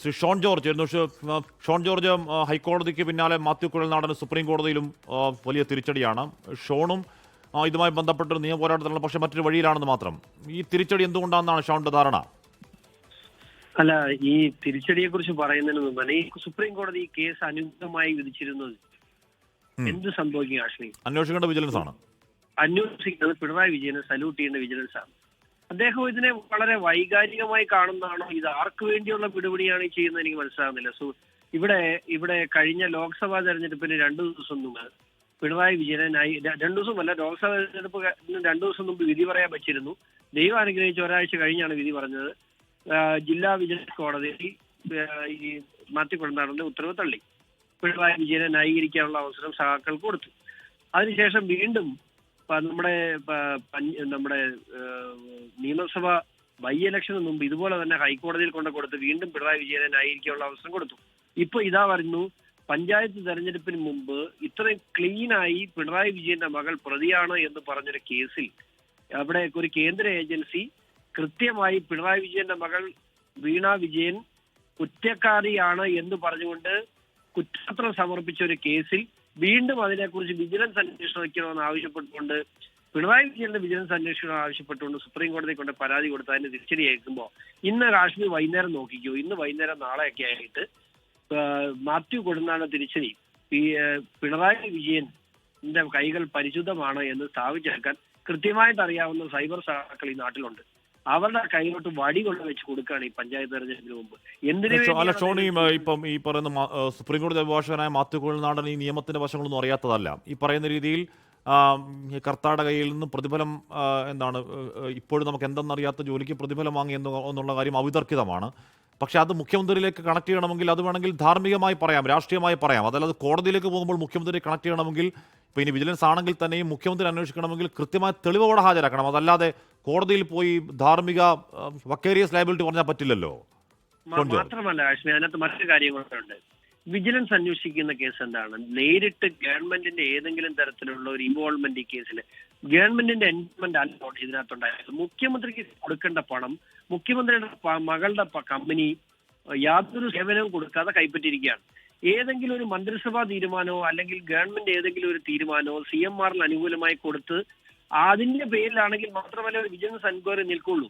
ശ്രീ ഷോൺ ജോർജ് ഷോൺ ജോർജ് ഹൈക്കോടതിക്ക് പിന്നാലെ മാത്യു കുഴൽനാടന് സുപ്രീം കോടതിയിലും വലിയ തിരിച്ചടിയാണ്. ഷോണും ഇതുമായി ബന്ധപ്പെട്ടൊരു നിയമ പോരാട്ടത്തിലുള്ള പക്ഷേ മറ്റൊരു വഴിയിലാണെന്ന് മാത്രം. ഈ തിരിച്ചടി എന്തുകൊണ്ടാണെന്നാണ് ഷോണിന്റെ ധാരണ? അല്ല, ഈ തിരിച്ചടിയെ കുറിച്ച് പറയുന്നതിന് മുമ്പ് ഈ സുപ്രീം കോടതി ഈ കേസ് അനുകൂലമായി വിധിച്ചിരുന്നത് എന്ത് സംഭവിക്കും ആഷ്മി? അന്വേഷിക്കേണ്ട വിജിലൻസ് ആണ്. അന്വേഷിക്കുന്നത് പിണറായി വിജയനെ സല്യൂട്ട് ചെയ്യുന്ന വിജിലൻസ് ആണ്. അദ്ദേഹം ഇതിനെ വളരെ വൈകാരികമായി കാണുന്നതാണോ, ഇത് ആർക്ക് വേണ്ടിയുള്ള പിടിപടിയാണ് ഈ ചെയ്യുന്നത് എനിക്ക് മനസ്സിലാകുന്നില്ല. ഇവിടെ കഴിഞ്ഞ ലോക്സഭാ തെരഞ്ഞെടുപ്പിന് 2 ദിവസം മുമ്പ് പിണറായി വിജയനെ 2 ദിവസമല്ല, ലോക്സഭാ തെരഞ്ഞെടുപ്പ് 2 ദിവസം മുമ്പ് വിധി പറയാൻ വെച്ചിരുന്നു. ദൈവം അനുഗ്രഹിച്ച് ഒരാഴ്ച കഴിഞ്ഞാണ് വിധി പറഞ്ഞത്. ജില്ലാ വിജിലൻസ് കോടതി ഈ മാത്യു കുഴൽനാടന്റെ ഉത്തരവ് തള്ളി. പിണറായി വിജയനെ ന്യായീകരിക്കാനുള്ള അവസരം സഹാക്കൾക്ക് കൊടുത്തു. അതിനുശേഷം വീണ്ടും നമ്മുടെ നിയമസഭ ബൈ ഇലക്ഷന് മുമ്പ് ഇതുപോലെ തന്നെ ഹൈക്കോടതിയിൽ കൊടുത്ത് വീണ്ടും പിണറായി വിജയനെ ന്യായീകരിക്കാനുള്ള അവസരം കൊടുത്തു. ഇപ്പൊ ഇതാ വരുന്നു, പഞ്ചായത്ത് തെരഞ്ഞെടുപ്പിന് മുമ്പ് ഇത്രയും ക്ലീനായി പിണറായി വിജയന്റെ മകൾ പ്രതിയാണ് എന്ന് പറഞ്ഞൊരു കേസിൽ അവിടെ ഒരു കേന്ദ്ര ഏജൻസി കൃത്യമായി പിണറായി വിജയന്റെ മകൾ വീണ വിജയൻ കുറ്റക്കാരിയാണ് എന്ന് പറഞ്ഞുകൊണ്ട് കുറ്റപത്രം സമർപ്പിച്ച ഒരു കേസിൽ വീണ്ടും അതിനെക്കുറിച്ച് വിജിലൻസ് അന്വേഷണം വയ്ക്കണമെന്ന് ആവശ്യപ്പെട്ടുകൊണ്ട് പിണറായി വിജയന്റെ വിജിലൻസ് അന്വേഷണം ആവശ്യപ്പെട്ടുകൊണ്ട് സുപ്രീം കോടതി കൊണ്ട് പരാതി കൊടുത്ത് അതിന് തിരിച്ചടി കേൾക്കുമ്പോൾ ഇന്ന് കാശ്മീർ വൈകുന്നേരം നോക്കിക്കോ, ഇന്ന് വൈകുന്നേരം നാളെയൊക്കെ ആയിട്ട് മാത്യു കുഴൽനാടൻ തിരിച്ചടി പിണറായി വിജയന്റെ കൈകൾ പരിശുദ്ധമാണ് എന്ന് സ്ഥാപിച്ചെടുക്കാൻ കൃത്യമായിട്ട് അറിയാവുന്ന സൈബർ സഹാക്കൾ ഈ നാട്ടിലുണ്ട്. അവരുടെ കൈയിലോട്ട് വടി കൊണ്ട് വെച്ച് കൊടുക്കുകയാണ് ഈ പഞ്ചായത്ത് തെരഞ്ഞെടുപ്പിന് മുമ്പ്. ഇപ്പം ഈ പറയുന്ന സുപ്രീം കോടതി അഭിഭാഷകനായ മാത്യു കുഴൽനാടൻ ഈ നിയമത്തിന്റെ വശങ്ങളൊന്നും അറിയാത്തതല്ല. ഈ പറയുന്ന രീതിയിൽ കർത്താടെ കയ്യിൽ നിന്നും പ്രതിഫലം എന്താണ് ഇപ്പോഴും നമുക്ക് എന്തെന്നറിയാത്ത ജോലിക്ക് പ്രതിഫലം വാങ്ങി എന്നുള്ള കാര്യം അവിതർക്കിതമാണ്. പക്ഷെ അത് മുഖ്യമന്ത്രിയിലേക്ക് കണക്ട് ചെയ്യണമെങ്കിൽ അത് വേണമെങ്കിൽ ധാർമ്മികമായി പറയാം, രാഷ്ട്രീയമായി പറയാം. അതല്ലാതെ കോടതിയിലേക്ക് പോകുമ്പോൾ മുഖ്യമന്ത്രി കണക്ട് ചെയ്യണമെങ്കിൽ, ഇപ്പോൾ ഇനി വിജിലൻസ് ആണെങ്കിൽ തന്നെയും മുഖ്യമന്ത്രി അന്വേഷിക്കണമെങ്കിൽ കൃത്യമായ തെളിവോടെ ഹാജരാക്കണം. അതല്ലാതെ കോടതിയിൽ പോയി ധാർമ്മിക വക്കേരിയസ് ലയബിലിറ്റി പറഞ്ഞാൽ പറ്റില്ലല്ലോ. മാത്രമല്ല ആഷ്മി, അതിനകത്ത് മറ്റൊരു കാര്യം കൂടെ. വിജിലൻസ് അന്വേഷിക്കുന്ന കേസ് എന്താണ്? നേരിട്ട് ഗവൺമെന്റിന്റെ ഏതെങ്കിലും തരത്തിലുള്ള ഒരു ഇൻവോൾവ്മെന്റ് ഈ കേസിൽ ഗവൺമെന്റിന്റെ എൻവോൾവ്മെന്റ് അല്ല ഇതിനകത്തുണ്ടായത്. മുഖ്യമന്ത്രിക്ക് കൊടുക്കേണ്ട പണം മുഖ്യമന്ത്രിയുടെ മകളുടെ കമ്പനി യാതൊരു സേവനവും കൊടുക്കാതെ കൈപ്പറ്റിയിരിക്കുകയാണ്. ഏതെങ്കിലും ഒരു മന്ത്രിസഭാ തീരുമാനമോ അല്ലെങ്കിൽ ഗവൺമെന്റ് ഏതെങ്കിലും ഒരു തീരുമാനമോ CMRൽ അനുകൂലമായി കൊടുത്ത് അതിന്റെ പേരിലാണെങ്കിൽ മാത്രമല്ല ഒരു വിജിലൻസ് എൻക്വയറി നിൽക്കുള്ളൂ.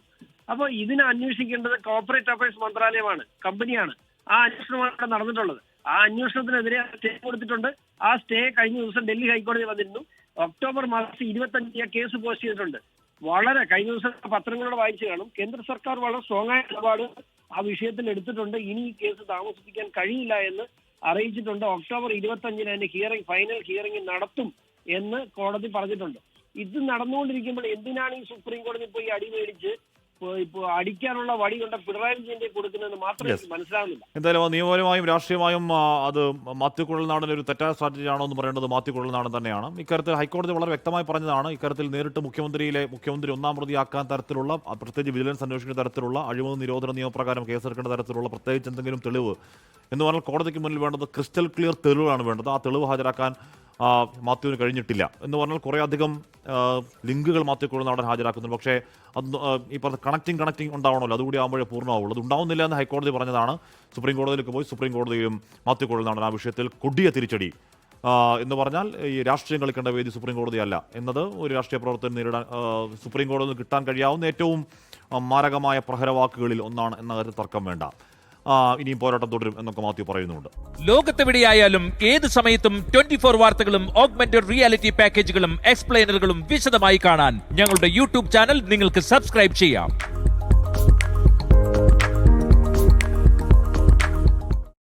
അപ്പൊ ഇതിനെ അന്വേഷിക്കേണ്ടത് കോർപ്പറേറ്റ് അഫയേഴ്സ് മന്ത്രാലയമാണ്, കമ്പനിയാണ്. ആ അന്വേഷണമാണ് നടന്നിട്ടുള്ളത്. ആ അന്വേഷണത്തിനെതിരെ സ്റ്റേ കൊടുത്തിട്ടുണ്ട്. ആ സ്റ്റേ കഴിഞ്ഞ ദിവസം ഡൽഹി ഹൈക്കോടതി വന്നിരുന്നു. ഒക്ടോബർ മാസം 25 കേസ് പോസ്റ്റ് ചെയ്തിട്ടുണ്ട്. വളരെ കഴിഞ്ഞ ദിവസം പത്രങ്ങളോട് വായിച്ചു കാണും. കേന്ദ്ര സർക്കാർ വളരെ സ്ട്രോങ് ആയ നിലപാട് ആ വിഷയത്തിൽ എടുത്തിട്ടുണ്ട്. ഇനി ഈ കേസ് താമസിപ്പിക്കാൻ കഴിയില്ല എന്ന് അറിയിച്ചിട്ടുണ്ട്. ഒക്ടോബർ 25 അതിന്റെ ഫൈനൽ ഹിയറിംഗ് നടത്തും എന്ന് കോടതി പറഞ്ഞിട്ടുണ്ട്. ഇത് നടന്നുകൊണ്ടിരിക്കുമ്പോൾ എന്തിനാണ് ഈ സുപ്രീം കോടതി പോയി അടി മേടിച്ച് ഇപ്പൊ അടിക്കാനുള്ള വടി കൊണ്ട് പിണറായി വിജയന്റെ കൊടുക്കുന്നതെന്ന് മാത്രമേ മനസ്സിലാവുന്നില്ല. എന്തായാലും നിയമപരമായും രാഷ്ട്രീയമായും അത് മാത്യു കുഴൽനാടൻ ഒരു തെറ്റായ സ്ട്രാറ്റജി ആണോ എന്ന് പറയേണ്ടത് മാത്യു കുഴൽനാടൻ തന്നെയാണ്. ഇക്കാര്യത്തിൽ ഹൈക്കോടതി വളരെ വ്യക്തമായി പറഞ്ഞതാണ്. ഇക്കാര്യത്തിൽ നേരിട്ട് മുഖ്യമന്ത്രി ഒന്നാം പ്രതിയാക്കാൻ തരത്തിലുള്ള, പ്രത്യേകിച്ച് വിജിലൻസ് അന്വേഷിക്കുന്ന തരത്തിലുള്ള, അഴിമതി നിരോധന നിയമപ്രകാരം കേസെടുക്കേണ്ട തരത്തിലുള്ള പ്രത്യേകിച്ച് എന്തെങ്കിലും തെളിവ് എന്ന് പറഞ്ഞാൽ കോടതിക്ക് മുന്നിൽ വേണ്ടത് ക്രിസ്റ്റൽ ക്ലിയർ തെളിവാണ് വേണ്ടത്. ആ തെളിവ് ഹാജരാക്കാൻ മാത്യുവിന് കഴിഞ്ഞിട്ടില്ല എന്ന് പറഞ്ഞാൽ കുറേ അധികം ലിങ്കുകൾ മാത്യു കുഴൽനാടൻ ഹാജരാക്കുന്നുണ്ട്. പക്ഷേ അത് ഈ പറഞ്ഞ കണക്റ്റിംഗ് ഉണ്ടാവണമല്ലോ, അതുകൂടി ആകുമ്പോഴേ പൂർണ്ണമാവുള്ളൂ. അത് ഉണ്ടാവുന്നില്ല എന്ന് ഹൈക്കോടതി പറഞ്ഞതാണ്. സുപ്രീം കോടതിയിലേക്ക് പോയി സുപ്രീം കോടതിയിലും മാത്യു കുഴൽനാടൻ ആ വിഷയത്തിൽ കൊടിയ തിരിച്ചടി എന്ന് പറഞ്ഞാൽ ഈ രാഷ്ട്രീയം കളിക്കേണ്ട വേദി സുപ്രീം കോടതിയല്ല എന്നത് ഒരു രാഷ്ട്രീയ പ്രവർത്തനം നേരിടാൻ സുപ്രീം കോടതിയിൽ കിട്ടാൻ കഴിയാവുന്ന ഏറ്റവും മാരകമായ പ്രഹരവാക്കുകളിൽ ഒന്നാണ് എന്ന കാര്യത്തിൽ തർക്കം വേണ്ട. ഇനിയും പോരാട്ടം തുടരും എന്നൊക്കെ മാത്യു പറയുന്നുണ്ട്. ലോകത്തെവിടെയായാലും ഏത് സമയത്തും 24 വാർത്തകളും ഓഗ്മെന്റഡ് റിയാലിറ്റി പാക്കേജുകളും എക്സ്പ്ലെയിനറുകളും വിശദമായി കാണാൻ ഞങ്ങളുടെ യൂട്യൂബ് ചാനൽ നിങ്ങൾക്ക് സബ്സ്ക്രൈബ് ചെയ്യാം.